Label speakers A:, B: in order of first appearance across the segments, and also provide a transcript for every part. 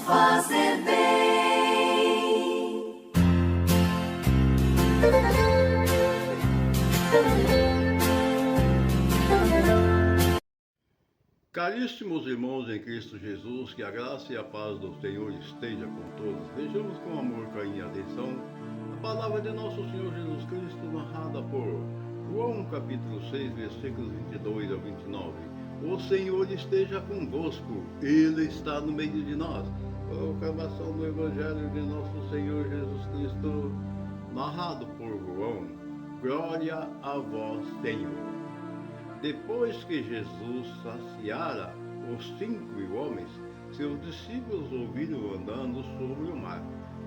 A: fazer bem.
B: Caríssimos irmãos em Cristo Jesus, que a graça e a paz do Senhor esteja com todos. Vejamos com amor, carinho e atenção a palavra de nosso Senhor Jesus Cristo, narrada por João capítulo 6, versículos 22 a 29. O Senhor esteja convosco, Ele está no meio de nós. Proclamação do Evangelho de nosso Senhor Jesus Cristo, narrado por João. Glória a vós, Senhor. Depois que Jesus saciara os 5.000 homens, seus discípulos o viram andando sobre o mar.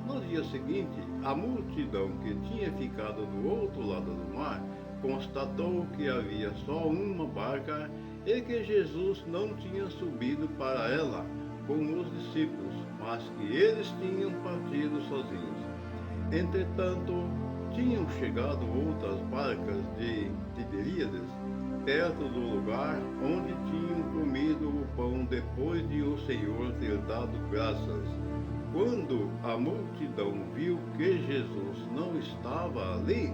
B: No dia seguinte, a multidão que tinha ficado do outro lado do mar constatou que havia só uma barca e que Jesus não tinha subido para ela com os discípulos, mas que eles tinham partido sozinhos. Entretanto, tinham chegado outras barcas de Tiberíades, perto do lugar onde tinham comido o pão depois de o Senhor ter dado graças. Quando a multidão viu que Jesus não estava ali,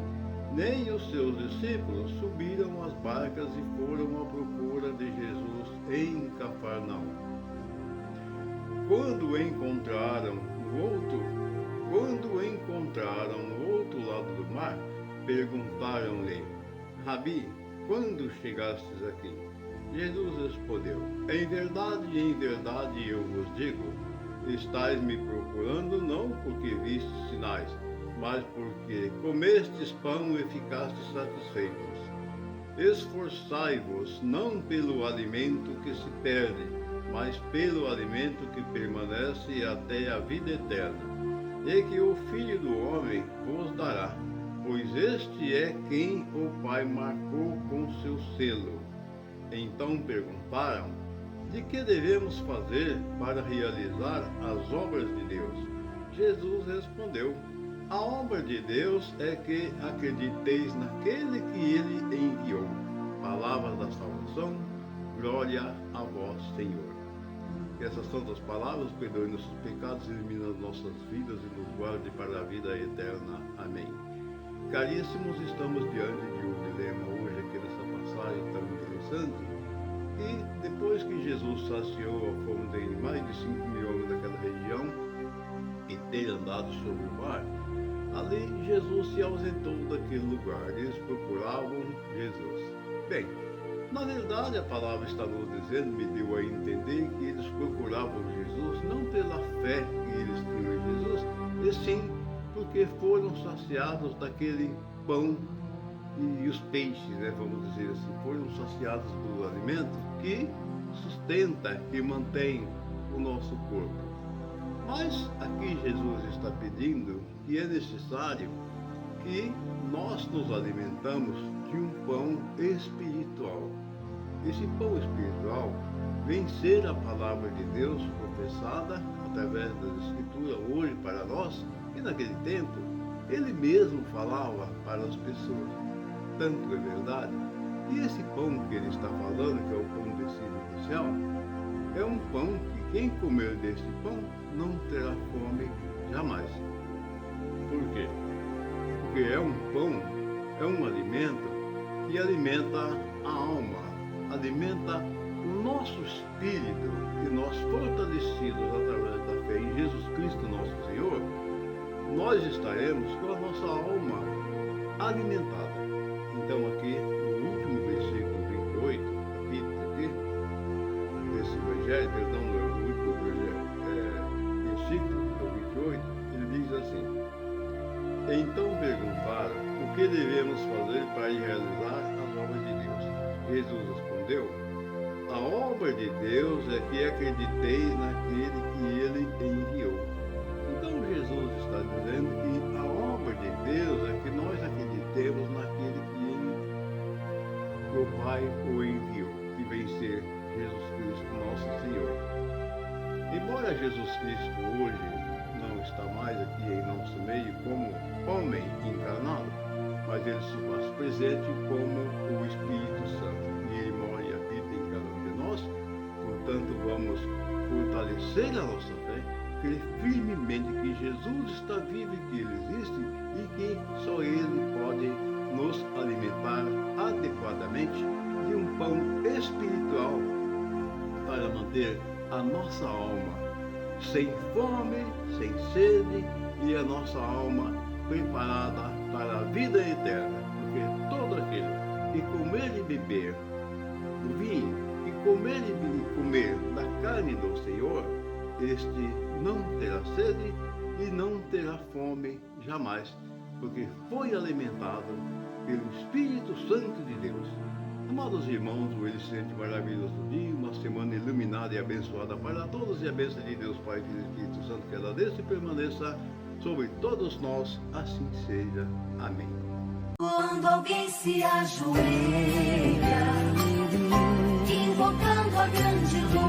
B: nem os seus discípulos, subiram as barcas e foram à procura de Jesus em Cafarnaum. Quando encontraram no outro lado do mar, perguntaram-lhe: Rabi, quando chegastes aqui? Jesus respondeu: em verdade eu vos digo, estáis me procurando não porque vistes sinais, mas porque comestes pão e ficastes satisfeitos. Esforçai-vos não pelo alimento que se perde, mas pelo alimento que permanece até a vida eterna, e que o Filho do Homem vos dará, pois este é quem o Pai marcou com seu selo. Então perguntaram: de que devemos fazer para realizar as obras de Deus? Jesus respondeu: a obra de Deus é que acrediteis naquele que Ele enviou. Palavras da salvação, glória a vós, Senhor. Que essas santas palavras perdoem nossos pecados, eliminando nossas vidas e nos guarde para a vida eterna. Amém. Caríssimos, estamos diante de um dilema hoje aqui nessa passagem tão interessante, e depois que Jesus saciou a fome de mais de 5.000 homens daquela região e ter andado sobre o mar, ali Jesus se ausentou daquele lugar. Eles procuravam Jesus. Bem, na verdade a palavra está nos dizendo, me deu a entender que eles procuravam Jesus não pela fé que eles tinham em Jesus, e sim porque foram saciados daquele pão e os peixes, vamos dizer assim, foram saciados do alimento que sustenta, que mantém o nosso corpo. Mas aqui Jesus está pedindo que é necessário que nós nos alimentamos de um pão espiritual. Esse pão espiritual vem ser a palavra de Deus professada através da Escritura hoje para nós, e naquele tempo ele mesmo falava para as pessoas. Tanto é verdade que esse pão que ele está falando, que é o pão descido do céu, é um pão que quem comer desse pão não terá fome jamais. Por quê? Porque é um pão, é um alimento que alimenta a alma, alimenta o nosso espírito, e nós, fortalecidos através da fé em Jesus Cristo nosso Senhor, nós estaremos com a nossa alma alimentada. Então aqui, no último versículo 28, capítulo aqui, desse Evangelho, perdão, no último versículo, do 28, ele diz assim: então perguntaram o que devemos fazer para realizar as obras de Deus. Jesus respondeu: a obra de Deus é que acrediteis naquele que Ele enviou. Então Jesus está dizendo que a obra de Deus é que nós acreditemos naquele que o Pai o enviou, que vem ser Jesus Cristo, nosso Senhor. Embora Jesus Cristo hoje não está mais aqui em nosso meio como homem encarnado, mas ele se faz presente como o Espírito Santo, e ele mora e habita em cada um de nós. Portanto, vamos fortalecer a nossa fé, crê firmemente que Jesus está vivo e que Ele existe e que só Ele pode nos alimentar adequadamente de um pão espiritual para manter a nossa alma sem fome, sem sede e a nossa alma preparada para a vida eterna, porque todo aquele que comer e beber do vinho e comer da carne do Senhor, este não terá sede e não terá fome jamais, porque foi alimentado pelo Espírito Santo de Deus. Amados irmãos, o excelente maravilhoso dia, uma semana iluminada e abençoada para todos, e a bênção de Deus Pai, Filho e Espírito Santo, que ela desça e permaneça sobre todos nós, assim seja. Amém.
A: Quando alguém se ajoelha, invocando a grande luz